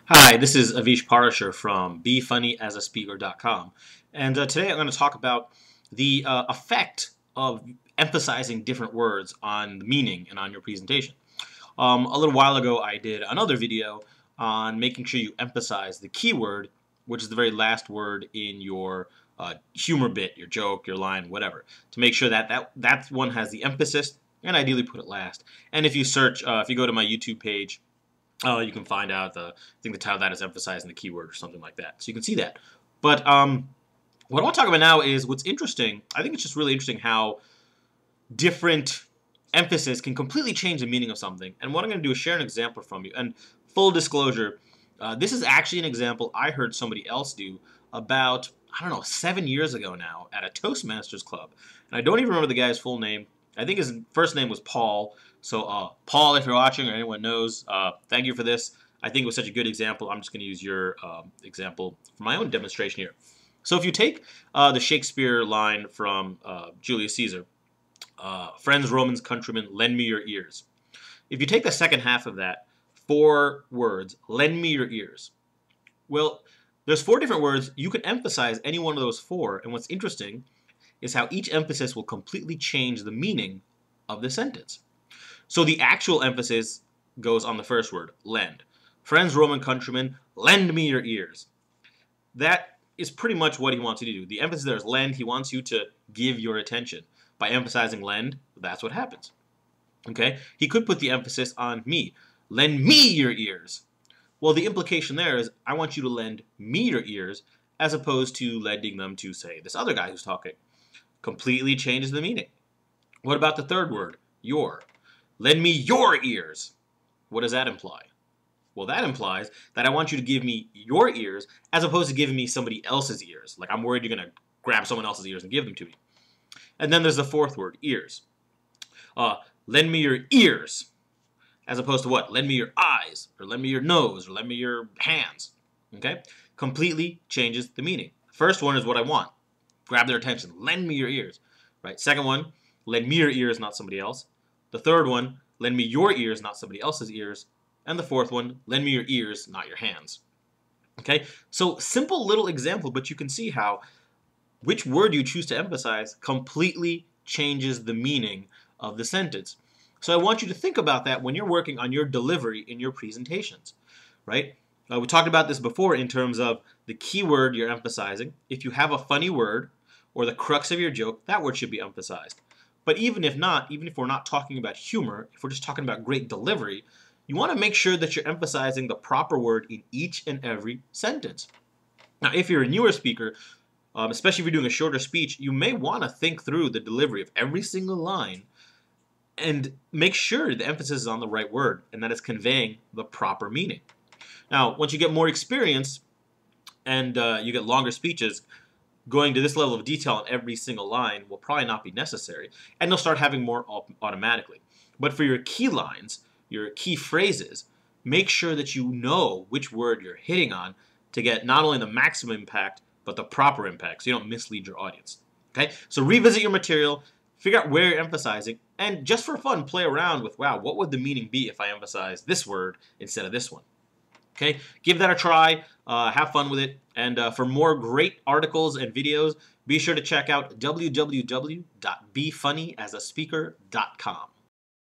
Hi, this is Avish Parashar from BeFunnyAsASpeaker.com, and today I'm going to talk about the effect of emphasizing different words on the meaning and on your presentation. A little while ago I did another video on making sure you emphasize the keyword, which is the very last word in your humor bit, your joke, your line, whatever, to make sure that one has the emphasis, and ideally put it last. And if you search, if you go to my YouTube page, you can find out I think the title of that is emphasizing the keyword or something like that. So you can see that. But what I want to talk about now is what's interesting. I think it's just really interesting how different emphasis can completely change the meaning of something. And what I'm going to do is share an example from you. And full disclosure, this is actually an example I heard somebody else do about, I don't know, 7 years ago now at a Toastmasters club. And I don't even remember the guy's full name. I think his first name was Paul. So, Paul, if you're watching or anyone knows, thank you for this. I think it was such a good example. I'm just going to use your example for my own demonstration here. So if you take the Shakespeare line from Julius Caesar, friends, Romans, countrymen, lend me your ears. If you take the second half of that, 4 words, lend me your ears. Well, there's 4 different words. You can emphasize any one of those 4, and what's interesting is how each emphasis will completely change the meaning of the sentence. So the actual emphasis goes on the first word, lend. Friends, Roman countrymen, lend me your ears. That is pretty much what he wants you to do. The emphasis there is lend. He wants you to give your attention. By emphasizing lend, that's what happens. Okay? He could put the emphasis on me. Lend me your ears. Well, the implication there is I want you to lend me your ears as opposed to lending them to, say, this other guy who's talking. Completely changes the meaning. What about the third word, your? Lend me your ears. What does that imply? Well, that implies that I want you to give me your ears as opposed to giving me somebody else's ears. Like I'm worried you're going to grab someone else's ears and give them to me. And then there's the fourth word, ears. Lend me your ears as opposed to what? Lend me your eyes, or lend me your nose, or lend me your hands. Okay? Completely changes the meaning. First one is what I want. Grab their attention. Lend me your ears. Right? Second one, lend me your ears, not somebody else. The third one, lend me your ears, not somebody else's ears. And the fourth one, lend me your ears, not your hands. Okay? So simple little example, but you can see how which word you choose to emphasize completely changes the meaning of the sentence. So I want you to think about that when you're working on your delivery in your presentations, right? We talked about this before in terms of the keyword you're emphasizing. If you have a funny word or the crux of your joke, that word should be emphasized. But even if not, even if we're not talking about humor, if we're just talking about great delivery, you want to make sure that you're emphasizing the proper word in each and every sentence. Now, if you're a newer speaker, especially if you're doing a shorter speech, you may want to think through the delivery of every single line and make sure the emphasis is on the right word and that it's conveying the proper meaning. Now, once you get more experience and you get longer speeches, going to this level of detail on every single line will probably not be necessary, and you'll start having more automatically. But for your key lines, your key phrases, make sure that you know which word you're hitting on to get not only the maximum impact, but the proper impact, so you don't mislead your audience. Okay? So revisit your material, figure out where you're emphasizing, and just for fun, play around with, wow, what would the meaning be if I emphasize this word instead of this one? Okay, give that a try, have fun with it, and for more great articles and videos, be sure to check out www.befunnyassaspeaker.com.